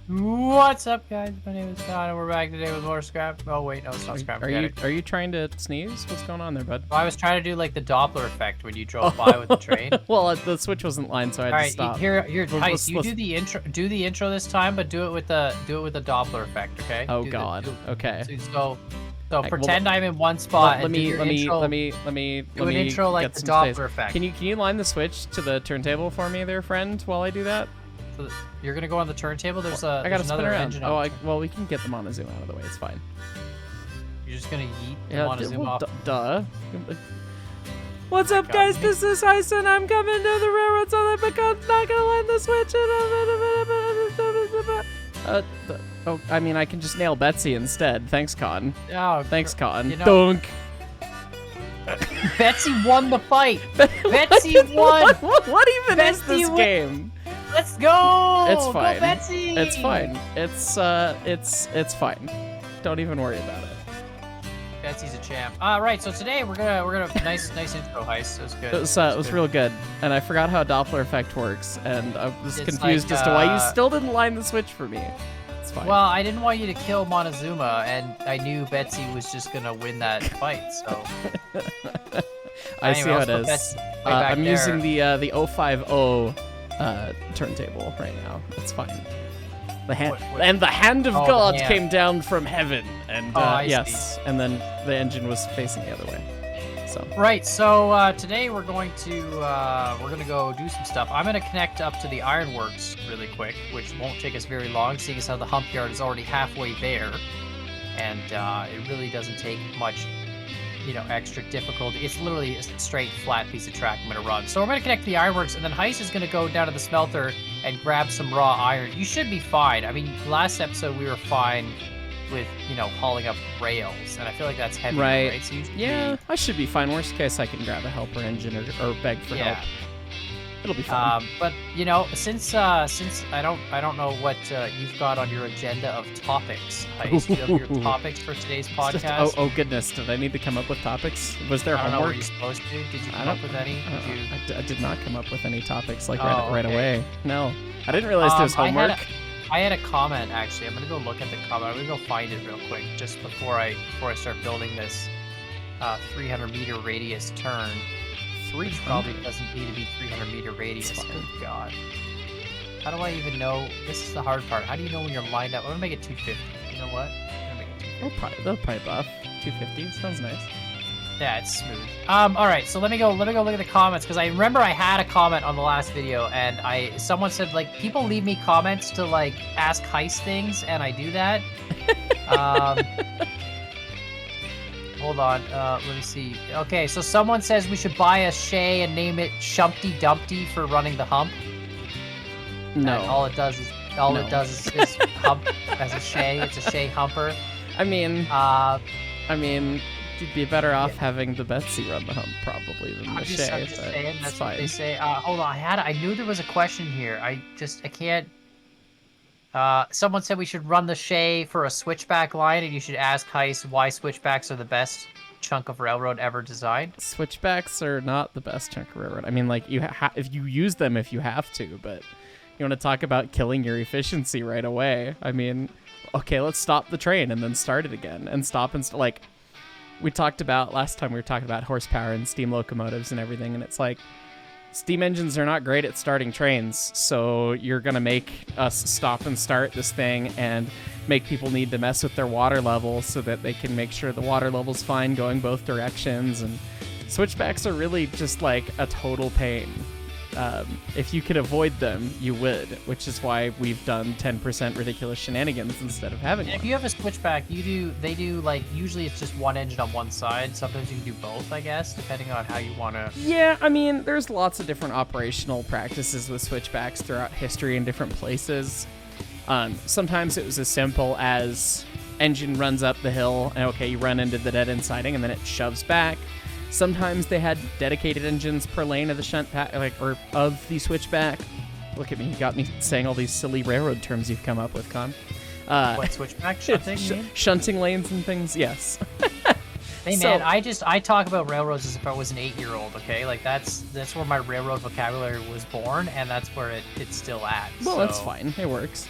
What's up, guys? My name is Con, and we're back today with more scrap. Oh wait, no, it's not scrap. Are you trying to sneeze? What's going on there, bud? Well, I was trying to do like the Doppler effect when you drove by with the train. Well, the switch wasn't lined, so I had to stop. All right, here, Tice, you do the intro. Do the intro this time, but do it with the Doppler effect, okay? Oh God. Okay. So pretend I'm in one spot. Let me do an intro like the Doppler effect. Can you line the switch to the turntable for me, there, friend? While I do that. So you're gonna go on the turntable. I gotta spin around. Engine well, we can get the Montezuma out of the way. It's fine. You're just gonna yeet the Montezuma off. Duh. What's up, guys? This is Hyson. I'm coming to the railroad, so that Pecan's not gonna line the switch. I mean, I can just nail Betsy instead. Thanks, Con. Oh, thanks, Con. Dunk. Betsy won the fight. Betsy won. What even is this game? Let's go. It's fine. Go, Betsy. It's fine. It's fine. Don't even worry about it. Betsy's a champ. Right. So today we're gonna nice intro heist. It was good. It was real good. And I forgot how Doppler effect works, and I was confused as to why you still didn't line the switch for me. It's fine. Well, I didn't want you to kill Montezuma, and I knew Betsy was just gonna win that fight. So. I see how it is. I'm using the 050 turntable right now. It's fine. The hand of God came down from heaven, and yes, and then the engine was facing the other way. So right. So today we're going to go do some stuff. I'm gonna connect up to the Ironworks really quick, which won't take us very long, seeing as how the hump yard is already halfway there, and it really doesn't take much. Extra difficulty. It's literally a straight flat piece of track I'm gonna run. So we're gonna connect the Ironworks, and then Heist is gonna go down to the smelter and grab some raw iron. You should be fine. I mean, last episode we were fine with hauling up rails, and I feel like that's heavy, right? So I should be fine. Worst case, I can grab a helper engine or beg for help. It'll be fine. But since I don't know what you've got on your agenda of topics, Heist. Do you have your topics for today's podcast? Oh goodness, did I need to come up with topics? Was there homework? I don't know, were you supposed to? Did you come up with any? I did not come up with any topics right away. No, I didn't realize there was homework. I had a comment actually. I'm gonna go look at the comment. I'm gonna go find it real quick just before I start building this 300-meter radius turn. Which probably doesn't need to be 300-meter radius. Good God. How do I even know? This is the hard part. How do you know when you're lined up? I'm gonna make it 250. You know what? I'm gonna make it 250. They'll probably buff 250. Sounds nice. Yeah, it's smooth. All right. So let me go look at the comments, because I remember I had a comment on the last video, and someone said people leave me comments to ask Heist things, and I do that. Hold on, let me see. Okay, so someone says we should buy a Shay and name it Shumpty Dumpty for running the hump. No. And all it does is hump as a Shay. It's a Shay humper. I mean, you'd be better off having the Betsy run the hump probably than the Shay. I'm just saying, that's what they say. Hold on, I knew there was a question here. I can't. Someone said we should run the Shay for a switchback line, and you should ask Heist why switchbacks are the best chunk of railroad ever designed. Switchbacks are not the best chunk of railroad. I mean, if you use them if you have to, but you want to talk about killing your efficiency right away. I mean, okay, let's stop the train and then start it again, and stop and we talked about last time. We were talking about horsepower and steam locomotives and everything, and it's steam engines are not great at starting trains, so you're going to make us stop and start this thing and make people need to mess with their water level so that they can make sure the water level's fine going both directions. And switchbacks are really just a total pain. If you could avoid them, you would, which is why we've done 10% ridiculous shenanigans instead of having one. If you have a switchback, they do usually it's just one engine on one side. Sometimes you can do both, I guess, depending on how you want to. Yeah, I mean, there's lots of different operational practices with switchbacks throughout history in different places. Sometimes it was as simple as engine runs up the hill, and okay, you run into the dead end siding, and then it shoves back. Sometimes they had dedicated engines per lane of the shunt pack, or of the switchback. Look at me, you got me saying all these silly railroad terms you've come up with, Con. What, switchback shunting? Shunting lanes and things, yes. Hey man, I talk about railroads as if I was an 8-year-old. Okay, like that's where my railroad vocabulary was born, and that's where it's still at. Well, so. that's fine. It works.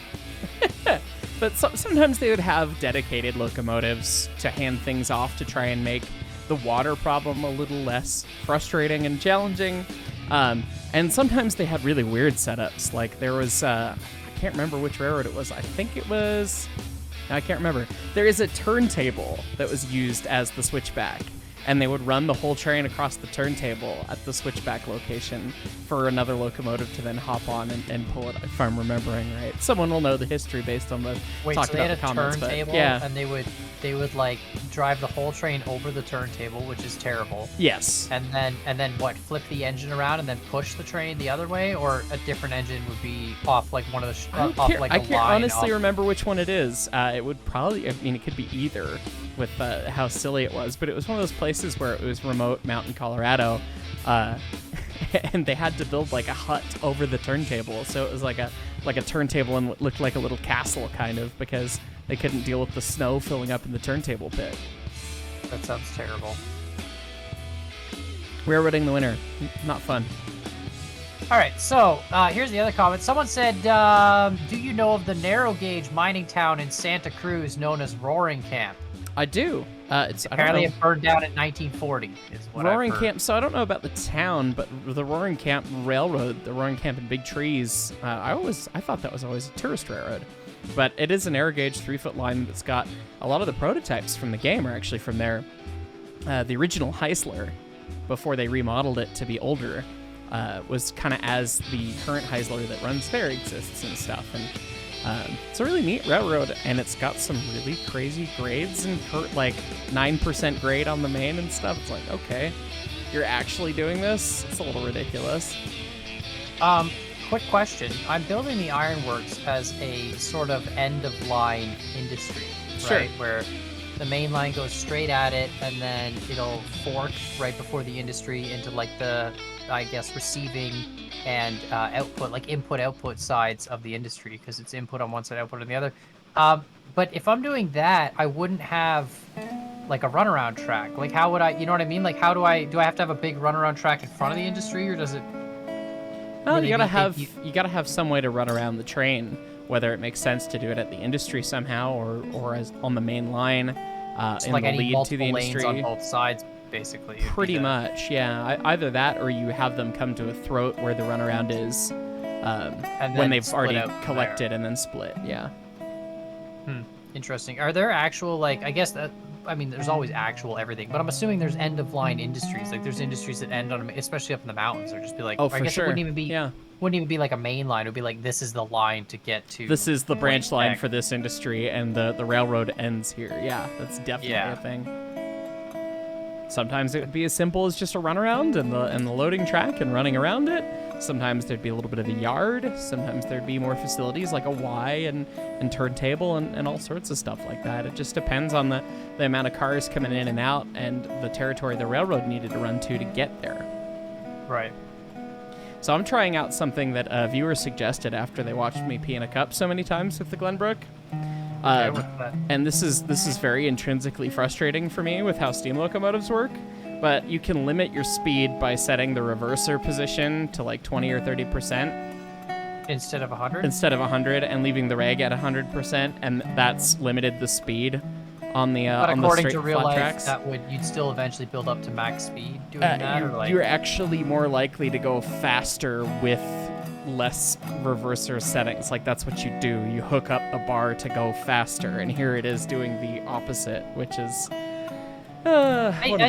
But sometimes they would have dedicated locomotives to hand things off to try and make the water problem a little less frustrating and challenging. And sometimes they had really weird setups. Like there was, I can't remember which railroad it was. I think it was, I can't remember. There is a turntable that was used as the switchback. And they would run the whole train across the turntable at the switchback location for another locomotive to then hop on and pull it, if I'm remembering right. Someone will know the history based on the so they had the comments. Turntable, yeah. And they would like drive the whole train over the turntable, which is terrible. Yes. And then what? Flip the engine around and then push the train the other way, or a different engine would be off like one of the I can't honestly remember which one it is. It would probably, I mean, it could be either. With how silly it was, but it was one of those places where it was remote mountain Colorado, and they had to build like a hut over the turntable, so it was like a turntable and what looked like a little castle kind of, because they couldn't deal with the snow filling up in the turntable pit. That sounds terrible. Railroading the winter, not fun. All right, so here's the other comment. Someone said, do you know of the narrow gauge mining town in Santa Cruz known as Roaring Camp? I do. Apparently it burned down in 1940. Is what Roaring I've heard. Camp. So I don't know about the town, but the Roaring Camp Railroad, the Roaring Camp in Big Trees. I thought that was always a tourist railroad, but it is an narrow gauge 3-foot line that's got a lot of the prototypes from the game are actually from there. The original Heisler, before they remodeled it to be older, was kind of as the current Heisler that runs there exists and stuff. And it's a really neat railroad, and it's got some really crazy grades and like 9% grade on the main and stuff. It's like, okay, you're actually doing this? It's a little ridiculous. Quick question. I'm building the Ironworks as a sort of end-of-line industry, Sure. right? Where the main line goes straight at it, and then it'll fork right before the industry into like the, I guess, receiving and output, like input-output sides of the industry, because it's input on one side, output on the other. But if I'm doing that, I wouldn't have like a runaround track. Like how would I, you know what I mean? Like how do I have to have a big runaround track in front of the industry, or does it? Well, really you gotta have some way to run around the train, whether it makes sense to do it at the industry somehow or as on the main line, in like the I need lead to the multiple industry. lanes on both sides, basically. Pretty much, yeah. Either that, or you have them come to a throat where the runaround is, when they've already collected and then split. Yeah. Interesting. Are there actual, like, I guess that, I mean, there's always actual everything, but I'm assuming there's end-of-line industries. Like, there's industries that end on, especially up in the mountains, or just be like, Oh, I for guess sure. it wouldn't even be like a main line. It would be like, this is the line to get to. This is the branch line X. for this industry, and the railroad ends here. Yeah, that's definitely a thing. Sometimes it would be as simple as just a runaround and the loading track and running around it. Sometimes there'd be a little bit of a yard. Sometimes there'd be more facilities like a Y and turntable and all sorts of stuff like that. It just depends on the amount of cars coming in and out and the territory the railroad needed to run to get there. Right. So I'm trying out something that a viewer suggested after they watched me pee in a cup so many times with the Glenbrook. And this is very intrinsically frustrating for me with how steam locomotives work. But you can limit your speed by setting the reverser position to like 20 or 30%. Instead of 100? Instead of 100, and leaving the reg at 100%, and that's limited the speed on the but on the according straight to real flat life, tracks. you'd still eventually build up to max speed doing that, or like... You're actually more likely to go faster with less reverser settings. Like, that's what you do. You hook up a bar to go faster, and here it is doing the opposite, which is I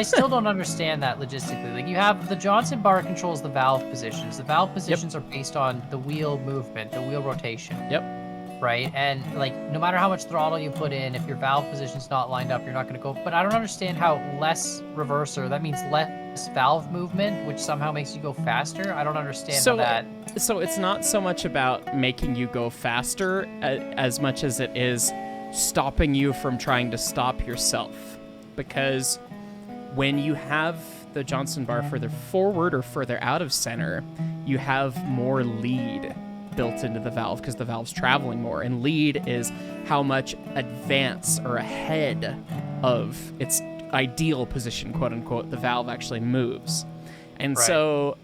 still don't understand that logistically. Like, you have the Johnson bar controls the valve positions. The valve positions are based on the wheel movement, the wheel rotation. Yep. Right? And like, no matter how much throttle you put in, if your valve position's not lined up, you're not going to go. But I don't understand how less reverser, that means less valve movement, which somehow makes you go faster. I don't understand how that... So it's not so much about making you go faster as much as it is stopping you from trying to stop yourself. Because when you have the Johnson bar further forward or further out of center, you have more lead built into the valve because the valve's traveling more, and lead is how much advance or ahead of its ideal position, quote unquote, the valve actually moves. And Right. so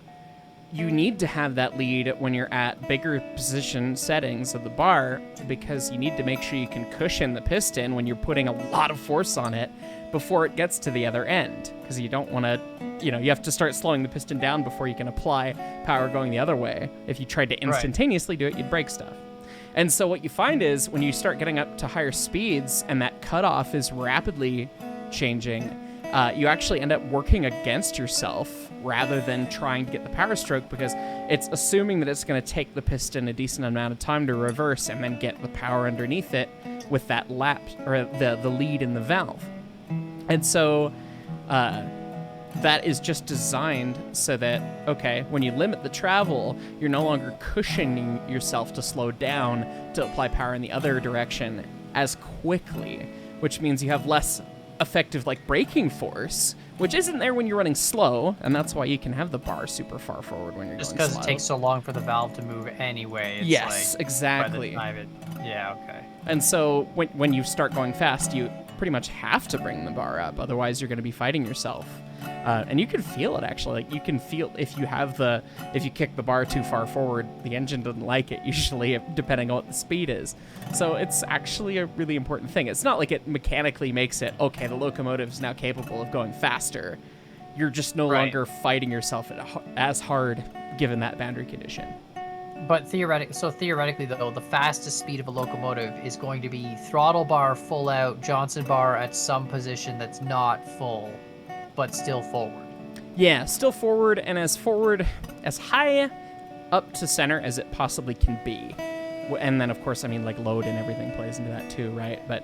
you need to have that lead when you're at bigger position settings of the bar, because you need to make sure you can cushion the piston when you're putting a lot of force on it before it gets to the other end, because you don't want to, you have to start slowing the piston down before you can apply power going the other way. If you tried to instantaneously do it, you'd break stuff. And so what you find is when you start getting up to higher speeds and that cutoff is rapidly changing, you actually end up working against yourself rather than trying to get the power stroke, because it's assuming that it's going to take the piston a decent amount of time to reverse and then get the power underneath it with that lap or the lead in the valve. And so that is just designed so that, okay, when you limit the travel, you're no longer cushioning yourself to slow down to apply power in the other direction as quickly, which means you have less effective braking force, which isn't there when you're running slow, and that's why you can have the bar super far forward when you're Just going slow. because it takes so long for the valve to move anyway. It's Yes, exactly. Yeah, okay. And so when you start going fast, you pretty much have to bring the bar up, otherwise you're going to be fighting yourself. And you can feel it, actually. You can feel if you kick the bar too far forward, the engine doesn't like it usually, depending on what the speed is. So it's actually a really important thing. It's not like it mechanically makes it, okay, the locomotive is now capable of going faster. You're just no longer fighting yourself as hard given that boundary condition. But theoretically, though, the fastest speed of a locomotive is going to be throttle bar full out, Johnson bar at some position that's not full, but still forward. Yeah, still forward, and as high up to center as it possibly can be. And then, of course, load and everything plays into that too, right? But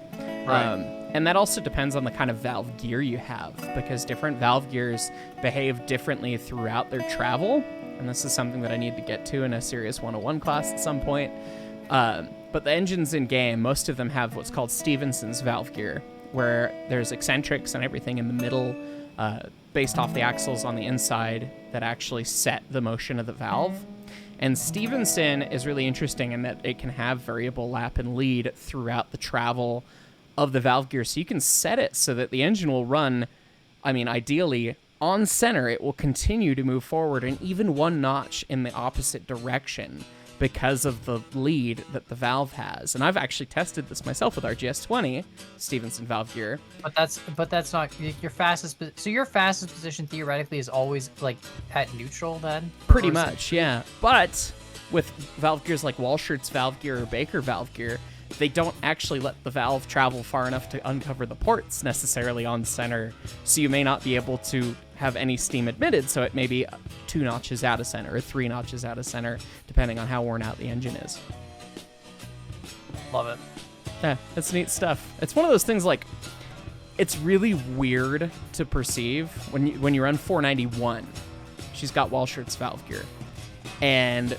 and that also depends on the kind of valve gear you have, because different valve gears behave differently throughout their travel. And this is something that I need to get to in a Serious 101 class at some point. But the engines in game, most of them have what's called Stephenson's valve gear, where there's eccentrics and everything in the middle, based off the axles on the inside that actually set the motion of the valve. And Stephenson is really interesting in that it can have variable lap and lead throughout the travel of the valve gear. So you can set it so that the engine will run, ideally, on center. It will continue to move forward and even one notch in the opposite direction because of the lead that the valve has. And I've actually tested this myself with our GS20 Stephenson valve gear. But that's not your fastest. So your fastest position theoretically is always at neutral then. Pretty much, yeah. But with valve gears like Walshart's valve gear or Baker valve gear, they don't actually let the valve travel far enough to uncover the ports necessarily on center. So you may not be able to have any steam admitted, so it may be 2 notches out of center or 3 notches out of center, depending on how worn out the engine is. Love it. Yeah, it's neat stuff. It's one of those things it's really weird to perceive when you run 491. She's got Walshart's valve gear, and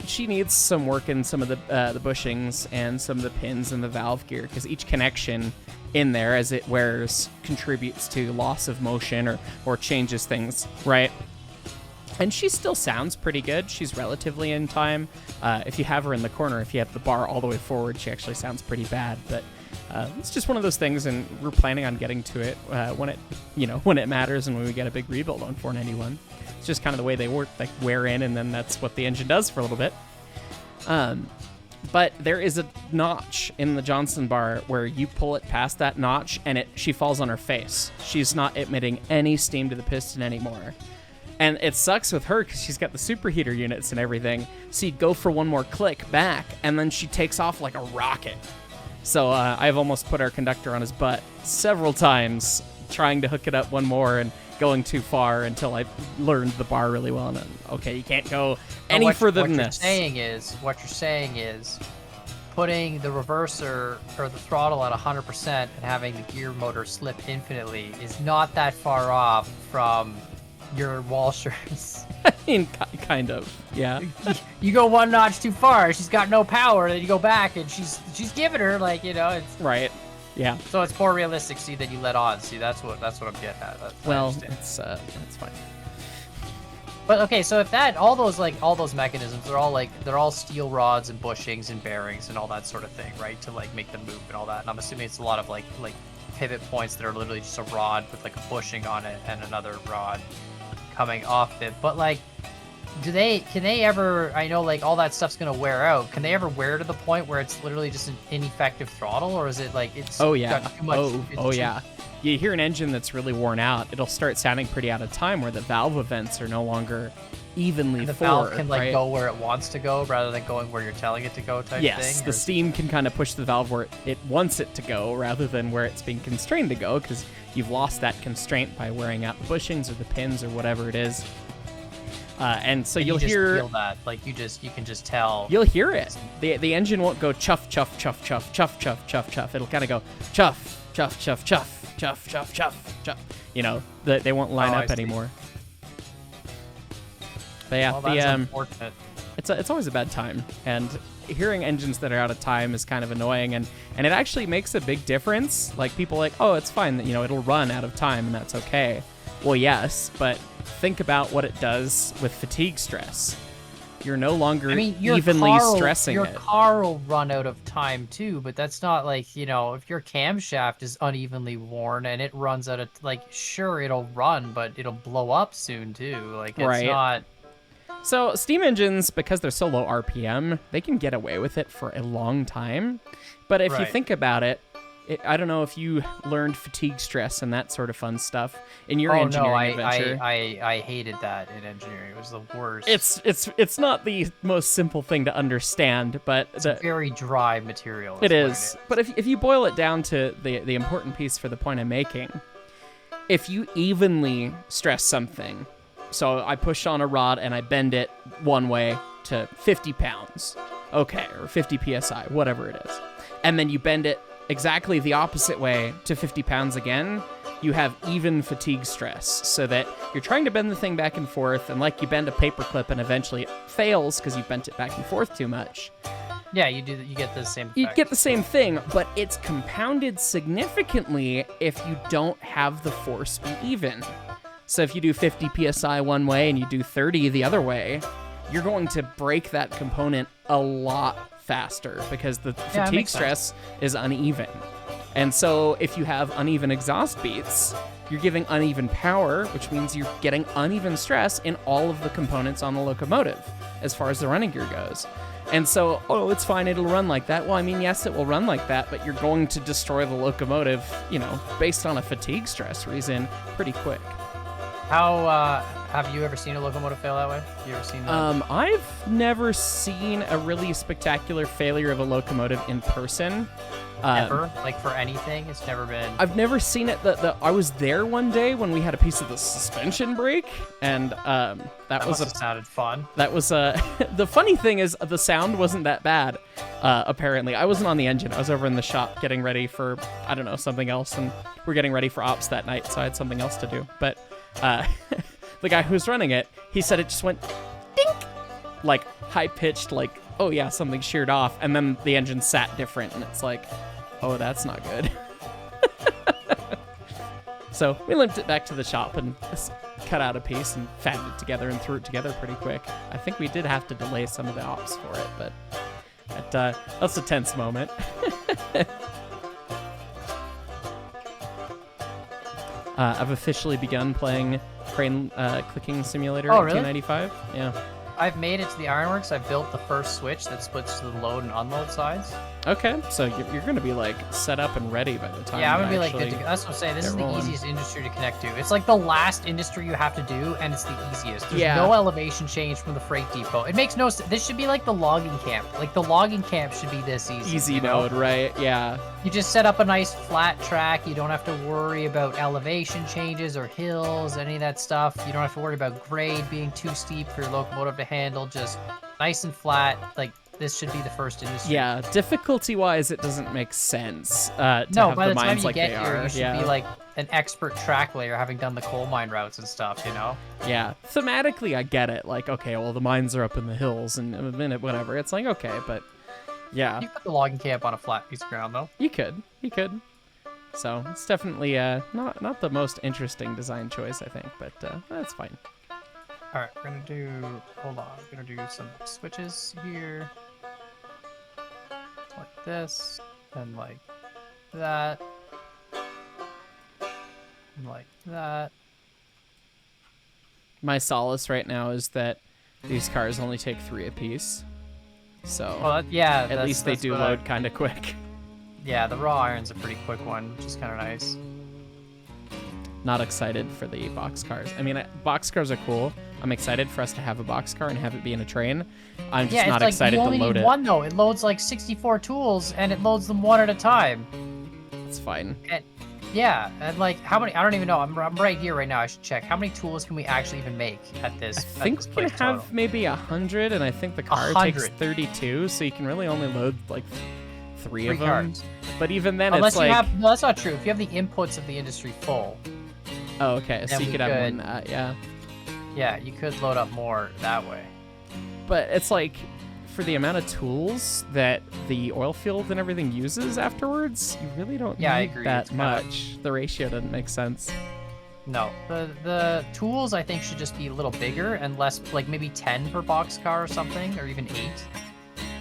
she needs some work in some of the bushings and some of the pins in the valve gear, because each connection in there as it wears contributes to loss of motion or changes things, right? And she still sounds pretty good. She's relatively in time. If you have her in the corner, if you have the bar all the way forward, she actually sounds pretty bad. But it's just one of those things, and we're planning on getting to it when it matters and when we get a big rebuild on 491. It's just kind of the way they work, wear in, and then that's what the engine does for a little bit. But there is a notch in the Johnson bar where you pull it past that notch and she falls on her face. She's not emitting any steam to the piston anymore. And it sucks with her because she's got the superheater units and everything. So you'd go for one more click back, and then she takes off like a rocket. So I've almost put our conductor on his butt several times trying to hook it up one more and going too far until I learned the bar really well. And okay, you can't go any further than this. What you're saying is putting the reverser or the throttle at 100% and having the gear motor slip infinitely is not that far off from your Walshart's. I mean, kind of, yeah. You go one notch too far, she's got no power, then you go back and she's giving her it's right. Yeah. So it's more realistic, see, that you let on. See, that's what I'm getting at. It's fine. But okay, so if all those mechanisms, they're all steel rods and bushings and bearings and all that sort of thing, right? To make them move and all that. And I'm assuming it's a lot of pivot points that are literally just a rod with like a bushing on it and another rod coming off it. But like, can they ever, I know like all that stuff's gonna wear out. Can they ever wear to the point where it's literally just an ineffective throttle, or is it like it's Oh yeah. got too much, Yeah. You hear an engine that's really worn out, it'll start sounding pretty out of time where the valve events are no longer evenly the forward, valve can like right? go where it wants to go rather than going where you're telling it to go type thing? Yes, or the is it steam can kind of push the valve where it wants it to go rather than where it's being constrained to go, because you've lost that constraint by wearing out the bushings or the pins or whatever it is. And so you'll you just hear feel that, like you can just tell. You'll hear it. The engine won't go chuff chuff chuff chuff chuff chuff chuff chuff. It'll kind of go chuff chuff chuff chuff chuff chuff chuff chuff. You know, they won't line up anymore. But yeah, Well, that's unfortunate. it's always a bad time, and hearing engines that are out of time is kind of annoying, and it actually makes a big difference. Like people are like, oh, it's fine, you know, it'll run out of time and that's okay. Well, yes, but think about what it does with fatigue stress. You're no longer evenly stressing your it. Your car will run out of time too, but that's not like, you know, if your camshaft is unevenly worn and it runs out of, like, sure, it'll run, but it'll blow up soon too. Like, it's not... So steam engines, because they're so low RPM, they can get away with it for a long time. But if you think about it, I don't know if you learned fatigue stress and that sort of fun stuff in your engineering adventure. I hated that in engineering. It was the worst. It's not the most simple thing to understand, but it's a very dry material. It is. But if you boil it down to the important piece for the point I'm making, if you evenly stress something, so I push on a rod and I bend it one way to 50 pounds, okay, or 50 psi, whatever it is, and then you bend it exactly the opposite way to 50 pounds again, you have even fatigue stress, so that you're trying to bend the thing back and forth, and like you bend a paper clip and eventually it fails because you bent it back and forth too much. Yeah, you get the same effect. You get the same thing, but it's compounded significantly if you don't have the force be even. So if you do 50 psi one way and you do 30 the other way, you're going to break that component a lot faster because the fatigue stress is uneven. And so if you have uneven exhaust beats, you're giving uneven power, which means you're getting uneven stress in all of the components on the locomotive as far as the running gear goes. And so, oh, it's fine, it'll run like that. Well, I mean, yes, it will run like that, but you're going to destroy the locomotive, you know, based on a fatigue stress reason pretty quick. How, have you ever seen a locomotive fail that way? You ever seen that? I've never seen a really spectacular failure of a locomotive in person. Ever? Like for anything? It's never been... I've never seen it. I was there one day when we had a piece of the suspension break, and that was sounded fun. That was the funny thing is the sound wasn't that bad. Apparently, I wasn't on the engine. I was over in the shop getting ready for, I don't know, something else, and we're getting ready for ops that night, so I had something else to do. But the guy who was running it, he said it just went dink, like high pitched, like, oh yeah, something sheared off, and then the engine sat different, and it's like, oh, that's not good. So we limped it back to the shop and cut out a piece and fatted it together and threw it together pretty quick. I think we did have to delay some of the ops for it, but that's a tense moment. I've officially begun playing Crane Clicking Simulator in 295. Yeah. I've made it to the Ironworks. I've built the first switch that splits to the load and unload sides. Okay, so you're going to be like set up and ready by the time. Yeah, I'm going to be like good to go. That's what I'm saying. This is the easiest industry to connect to. It's like the last industry you have to do, and it's the easiest. There's no elevation change from the freight depot. It makes no sense. This should be like the logging camp. Like the logging camp should be this easy. Easy mode, right? Yeah. You just set up a nice flat track. You don't have to worry about elevation changes or hills, any of that stuff. You don't have to worry about grade being too steep for your locomotive to handle. Just nice and flat. Like, this should be the first industry. Yeah, difficulty-wise, it doesn't make sense to have the mines like they are. You should be like an expert track layer, having done the coal mine routes and stuff, you know? Yeah, thematically, I get it. Like, okay, well, the mines are up in the hills and a minute, whatever. It's like, okay, but yeah. You put the logging camp on a flat piece of ground, though. You could. So it's definitely not the most interesting design choice, I think, but that's fine. All right, we're gonna do. Hold on, we're gonna do some switches here, like this, and like that, like that. My solace right now is that these cars only take 3 apiece. So Well, yeah, at least they do load kind of quick. Yeah, the raw iron's a pretty quick one, which is kind of nice. Not excited for the boxcars. I mean, boxcars are cool. I'm excited for us to have a boxcar and have it be in a train. I'm just not excited to load it. You only need one though. It loads like 64 tools, and it loads them one at a time. It's fine. And, yeah, and like how many? I don't even know. I'm right here right now. I should check. How many tools can we actually even make at this? I think we can have maybe 100, and I think the car takes 32, so you can really only load like 3 of them. Cars. But even then, unless it's like no, that's not true. If you have the inputs of the industry full. Oh, okay. So you could have more than that, yeah. Yeah, you could load up more that way. But it's like, for the amount of tools that the oil field and everything uses afterwards, you really don't need that much. The ratio doesn't make sense. No, the tools I think should just be a little bigger and less, like maybe 10 per boxcar or something, or even 8.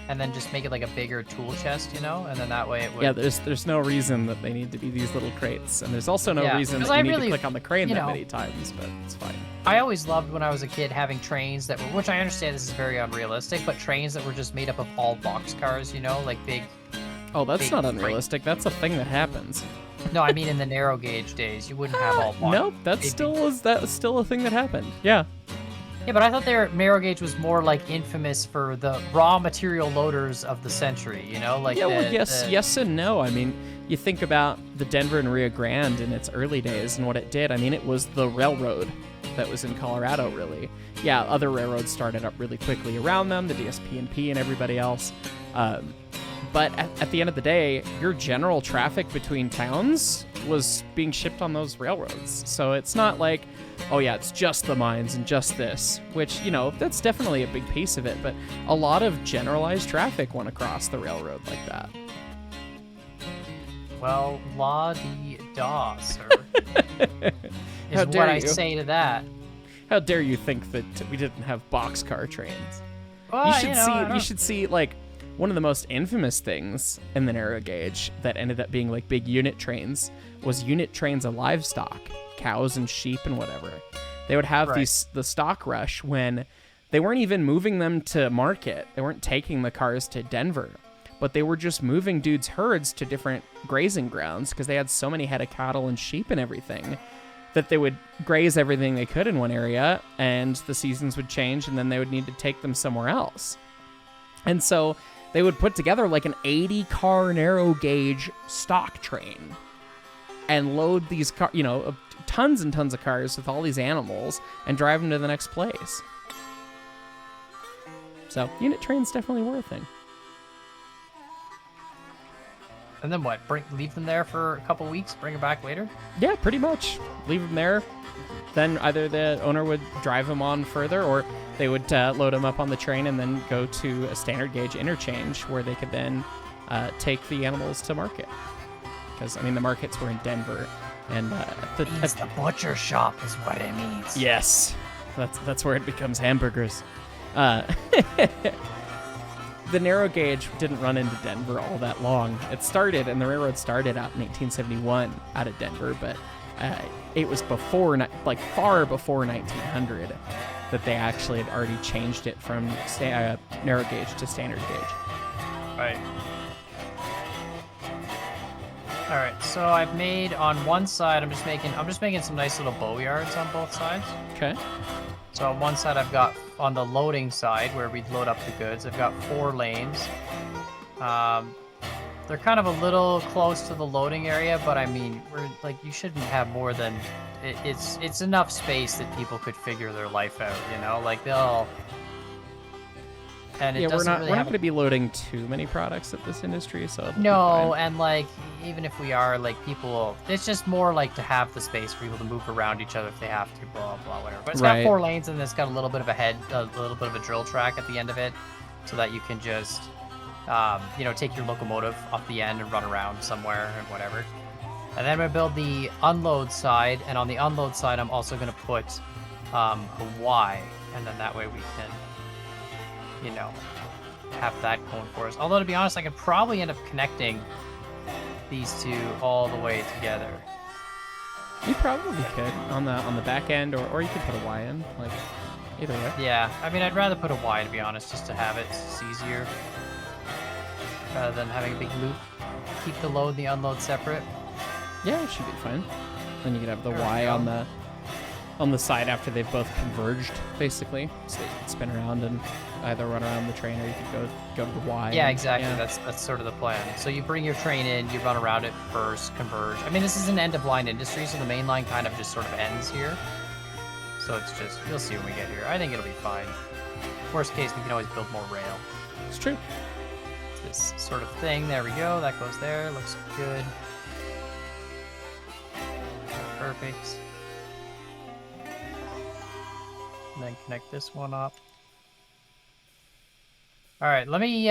And then just make it like a bigger tool chest, you know? And then that way it would... Yeah, there's no reason that they need to be these little crates. And there's also no reason that you need to click on the crane that many times, but it's fine. I always loved when I was a kid having trains that were, which I understand this is very unrealistic, but trains that were just made up of all boxcars, you know? Like big... Oh, that's not unrealistic. That's a thing that happens. No, I mean in the narrow gauge days, you wouldn't have all boxcars. Nope, that's still a thing that happened. Yeah. Yeah, but I thought their narrow gauge was more like infamous for the raw material loaders of the century, you know? Like yes and no. I mean, you think about the Denver and Rio Grande in its early days and what it did. I mean, it was the railroad that was in Colorado, really. Yeah, other railroads started up really quickly around them, the DSP&P and everybody else. But at the end of the day, your general traffic between towns was being shipped on those railroads. So it's not like, oh yeah, it's just the mines and just this, which, you know, that's definitely a big piece of it. But a lot of generalized traffic went across the railroad like that. Well, la-di-da, sir. Is what I say to that. How dare you think that we didn't have boxcar trains? Well, you should see, like, one of the most infamous things in the narrow gauge that ended up being like big unit trains was unit trains of livestock, cows and sheep and whatever. They would have the stock rush when they weren't even moving them to market. They weren't taking the cars to Denver, but they were just moving dudes' herds to different grazing grounds because they had so many head of cattle and sheep and everything that they would graze everything they could in one area, and the seasons would change, and then they would need to take them somewhere else. And so they would put together like an 80-car narrow gauge stock train and load these cars, you know, tons and tons of cars with all these animals and drive them to the next place. So unit trains definitely were a thing. And then what? Leave them there for a couple weeks, bring them back later? Yeah, pretty much. Leave them there. Then either the owner would drive them on further, or they would load them up on the train and then go to a standard gauge interchange where they could then take the animals to market. Because, I mean, the markets were in Denver. And the butcher shop is what it means. Yes. That's where it becomes hamburgers. The narrow gauge didn't run into Denver all that long. It started, and the railroad started out in 1871 out of Denver, but it was before, like far before 1900, that they actually had already changed it from narrow gauge to standard gauge. Right. All right. So I've made on one side. I'm just making some nice little bow yards on both sides. Okay. So on one side, I've got on the loading side where we load up the goods. I've got 4 lanes. They're kind of a little close to the loading area, but I mean, you shouldn't have more than it's enough space that people could figure their life out, you know, like they'll. And we're not going to be loading too many products at this industry, so no, and like even if we are, like people, it's just more like to have the space for people to move around each other if they have to, blah blah whatever. But it's got 4 lanes and it's got a little bit of a little bit of a drill track at the end of it, so that you can just. Take your locomotive off the end and run around somewhere and whatever. And then I'm going to build the unload side, and on the unload side, I'm also going to put a Y, and then that way we can, have that going for us. Although, to be honest, I could probably end up connecting these two all the way together. You probably could on the back end, or you could put a Y in, like either way. Yeah, I mean, I'd rather put a Y, to be honest, just to have it. It's easier rather than having a big loop. Keep the load and the unload separate. Yeah, it should be fine. Then you could have the There we Y go. on the side after they've both converged, basically. So you can spin around and either run around the train, or you could go to the Y. Yeah, and- exactly. yeah. That's sort of the plan. So you bring your train in, you run around it first, converge. I mean, this is an end-of-line industry, so the main line kind of just sort of ends here. So it's just, you'll see when we get here. I think it'll be fine. Worst case, we can always build more rail. It's true. This sort of thing. There we go. That goes there. Looks good. Perfect. And then connect this one up. All right, let me,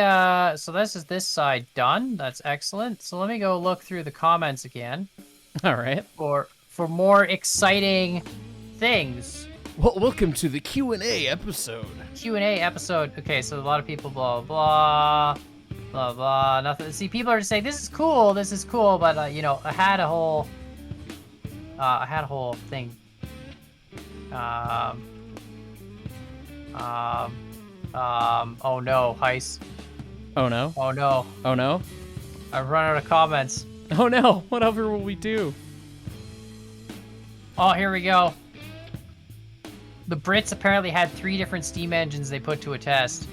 so this is this side done. That's excellent. So let me go look through the comments again All right. for more exciting things. Well, welcome to the Q&A episode. Q&A episode. Okay, so a lot of people blah, blah, blah, blah, nothing. See, people are just saying, this is cool, but, you know, I had a whole thing. Oh no, Heist. Oh no. Oh no, Oh no. I've run out of comments. Oh no. Whatever will we do? Oh, here we go. The Brits apparently had 3 different steam engines they put to a test.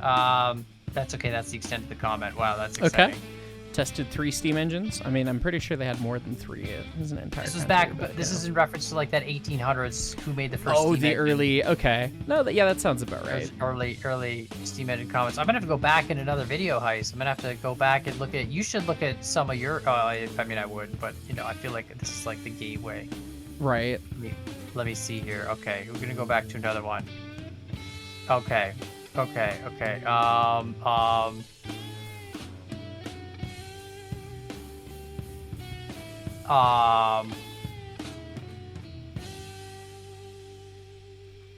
That's okay. That's the extent of the comment. Wow, that's exciting. Okay. Tested 3 steam engines. I mean, I'm pretty sure they had more than 3. It was an entire. This was country, back, but this yeah. is in reference to like that 1800s who made the first. Oh, steam the engine. early. Okay. No, that sounds about right. Those early steam engine comments. I'm gonna have to go back in another video, Heist. I'm gonna have to go back and look at. You should look at some of your. I mean, I would, but you know, I feel like this is like the gateway. Right. Let me see here. Okay, we're gonna go back to another one. Okay.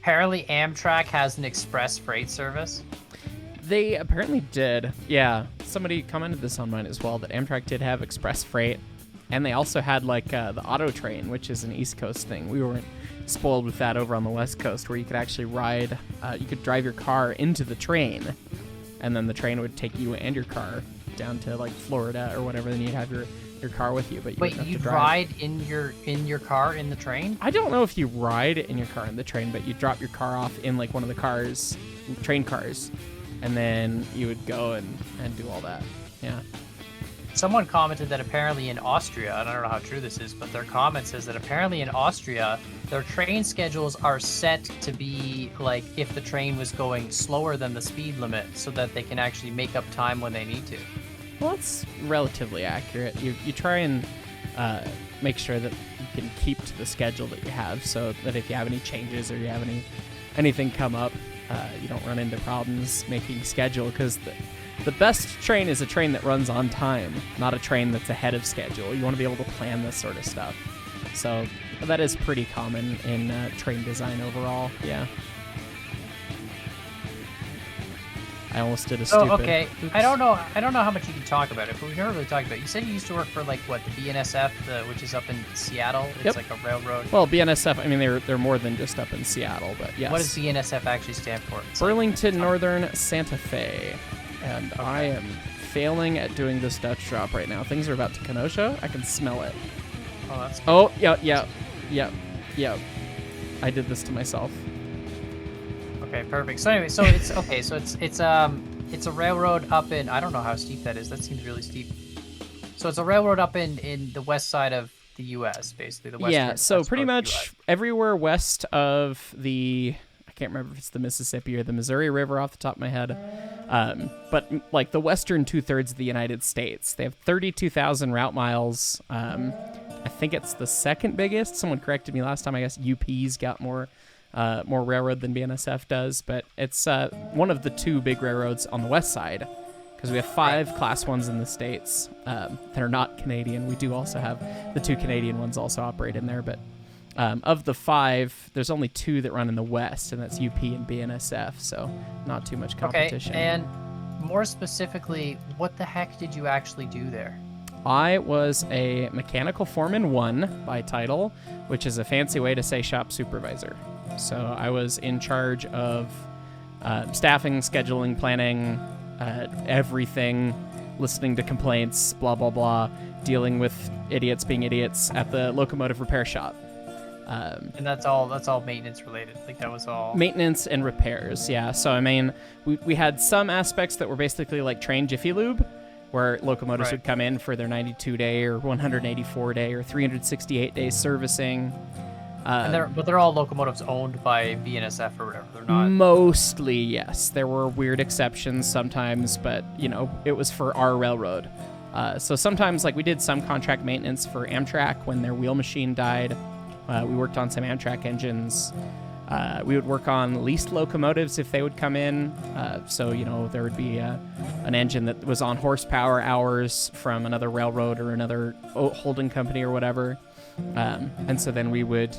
Apparently Amtrak has an express freight service. They apparently did. Yeah. Somebody commented this on mine as well, that Amtrak did have express freight. And they also had like the auto train, which is an East Coast thing. We weren't spoiled with that over on the West Coast, where you could actually ride, you could drive your car into the train, and then the train would take you and your car down to like Florida or whatever. Then you'd have your car with you, but you Wait, wouldn't have you'd to drive. ride in your car in the train? I don't know if you ride in your car in the train, but you drop your car off in like one of the cars, train cars, and then you would go and do all that. Yeah. Someone commented that apparently in Austria, and I don't know how true this is, but their comment says that apparently in Austria, their train schedules are set to be like if the train was going slower than the speed limit, so that they can actually make up time when they need to. Well, that's relatively accurate. You try and make sure that you can keep to the schedule that you have, so that if you have any changes or you have anything come up, you don't run into problems making schedule, because the best train is a train that runs on time, not a train that's ahead of schedule. You want to be able to plan this sort of stuff. So that is pretty common in train design overall. Yeah. I almost did a stupid. Oh, okay. Oops. I don't know how much you can talk about it, but we've never really talked about it. You said you used to work for like what, the BNSF, which is up in Seattle. It's Yep. like a railroad. Well, BNSF. I mean, they're more than just up in Seattle, but yes. What does BNSF actually stand for? It's like- Burlington Northern Santa Fe, and I am failing at doing this Dutch drop right now. Things are about to Kenosha. I can smell it. Oh, that's Oh, yeah. I did this to myself. okay. Perfect. So anyway, so it's okay. So it's a railroad up in. I don't know how steep that is. That seems really steep. So it's a railroad up in the west side of the U.S. basically. The Yeah, western so west pretty coast of the much US. everywhere west of the, I can't remember if it's the Mississippi or the Missouri River off the top of my head, but like the western 2/3 of the United States. They have 32,000 route miles. I think it's the second biggest. Someone corrected me last time. I guess UP's got more railroad than BNSF does, but it's one of the 2 big railroads on the west side, because we have 5 class 1s in the States that are not Canadian. We do also have the 2 Canadian ones also operate in there, but of the 5, there's only 2 that run in the west, and that's UP and BNSF, so not too much competition. Okay, and more specifically, what the heck did you actually do there? I was a mechanical foreman 1 by title, which is a fancy way to say shop supervisor. So I was in charge of staffing, scheduling, planning, everything, listening to complaints, blah, blah, blah, dealing with idiots being idiots at the locomotive repair shop. And that's all maintenance related. Like that was all maintenance and repairs. Yeah. So I mean, we had some aspects that were basically like train Jiffy Lube, where locomotives would come in for their 92-day or 184-day or 368-day servicing. But they're all locomotives owned by BNSF or whatever. They're not. Mostly, yes. There were weird exceptions sometimes, but you know, it was for our railroad. So sometimes, like we did some contract maintenance for Amtrak when their wheel machine died. We worked on some Amtrak engines. We would work on leased locomotives if they would come in. So, you know, there would be an engine that was on horsepower hours from another railroad or another holding company or whatever. And so then we would,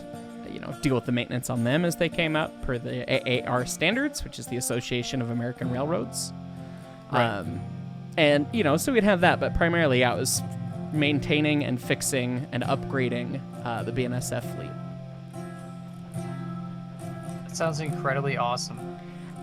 you know, deal with the maintenance on them as they came up per the AAR standards, which is the Association of American Railroads. Right. And, you know, so we'd have that, but primarily I was maintaining and fixing and upgrading the BNSF fleet. That sounds incredibly awesome.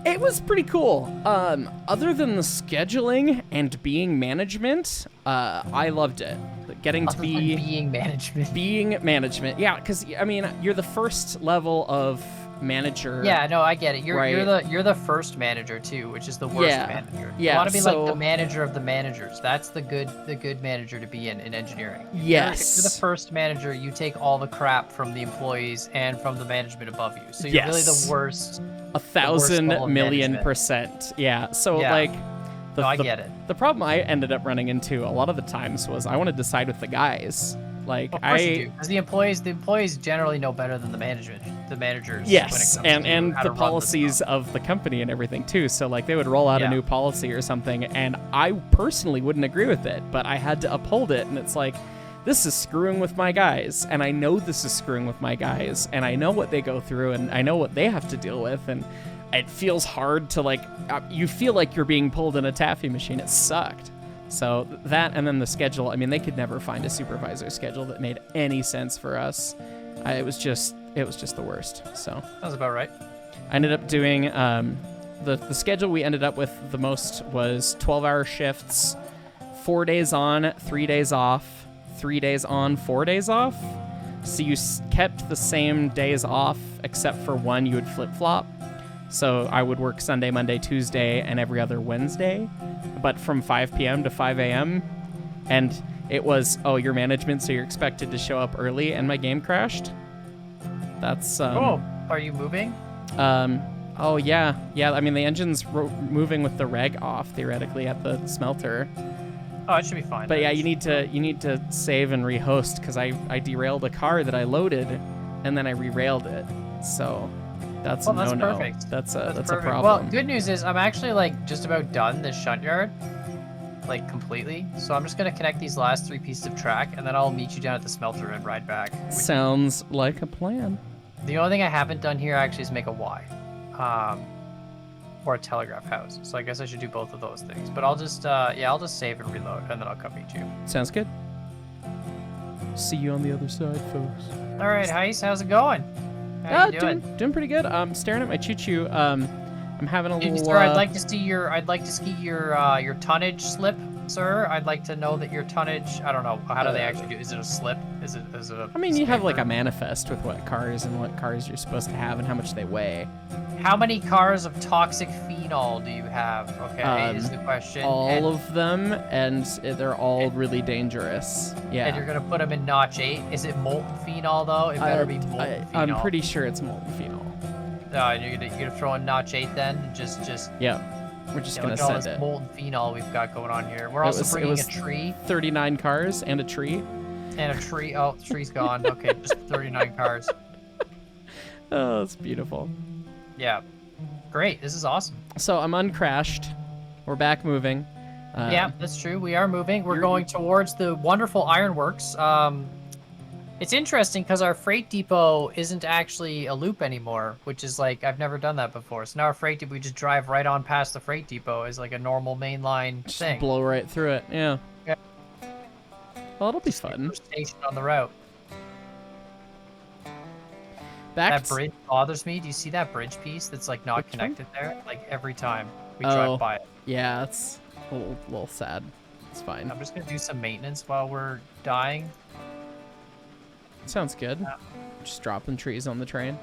It was pretty cool. Other than the scheduling and being management, I loved it. Getting to be being management. Being management, yeah, because I mean, you're the first level of manager. Yeah, no, I get it. Right? You're the first manager too, which is the worst manager. Yeah, you want to be like the manager of the managers. That's the good manager to be in engineering. Yes. If you're the first manager, you take all the crap from the employees and from the management above you. So you're really the worst. 1,000,000,000%. Yeah. So like. No, I get it. The problem I ended up running into a lot of the times was I wanted to side with the guys. Like of course you do, because the employees generally know better than the managers. Yes, when it comes and to how the to run policies of the company and everything too. So like they would roll out a new policy or something, and I personally wouldn't agree with it, but I had to uphold it. And it's like, this is screwing with my guys, and I know this is screwing with my guys, and I know what they go through, and I know what they have to deal with, and it feels hard to like, you feel like you're being pulled in a taffy machine. It sucked. So that, and then the schedule, I mean, they could never find a supervisor schedule that made any sense for us. It was just the worst. So that's about right. I ended up doing, the schedule we ended up with the most was 12-hour shifts, 4 days on, 3 days off, 3 days on, 4 days off. So you kept the same days off, except for one you would flip-flop. So I would work Sunday, Monday, Tuesday, and every other Wednesday, but from 5 p.m. to 5 a.m. And it was, oh, you're management, so you're expected to show up early, and my game crashed. That's, oh, are you moving? Oh, yeah. Yeah, I mean, the engine's moving with the reg off, theoretically, at the smelter. Oh, it should be fine. But yeah, you need to save and rehost, because I derailed a car that I loaded, and then I re-railed it. So that's a no-no. Perfect. That's a perfect. problem. Well, good news is I'm actually like just about done this shunt yard, like completely. So I'm just gonna connect these last 3 pieces of track, and then I'll meet you down at the smelter and ride back. Sounds like a plan. The only thing I haven't done here actually is make a Y, or a telegraph house. So I guess I should do both of those things. But I'll just I'll just save and reload, and then I'll come meet you. Sounds good. See you on the other side, folks. All right, Heist, how's it going? How you doing pretty good. I'm staring at my choo-choo. I'm having a little. Sir, I'd like to see your tonnage slip, sir. I'd like to know that your tonnage. I don't know. How do they actually do? Is it a slip? Is it a? I mean, you have like a manifest with what cars you're supposed to have and how much they weigh. How many cars of toxic phenol do you have? Okay, is the question. All of them, and they're all really dangerous. Yeah. And you're gonna put them in notch 8. Is it molten phenol though? It better be molten phenol. I'm pretty sure it's molten phenol. You're gonna throw in notch 8 then? Just. Yeah. We're just gonna send it. Molten phenol we've got going on here. We're also bringing a tree. 39 cars and a tree. And a tree. Oh, the tree's gone. Okay, just 39 cars. Oh, it's beautiful. Yeah. Great. This is awesome. So I'm uncrashed. We're back moving. Yeah, that's true. We are moving. We're going towards the wonderful Ironworks. It's interesting because our freight depot isn't actually a loop anymore, which is like, I've never done that before. So now our freight depot, we just drive right on past the freight depot as like a normal mainline thing. Blow right through it. Yeah. Well, it'll be fun. First station on the route. Back That bridge bothers me. Do you see that bridge piece that's like not Which one? connected there? Like every time we Oh. drive by it. Yeah, it's a little sad. It's fine. I'm just gonna do some maintenance while we're dying. Sounds good. Just dropping trees on the train.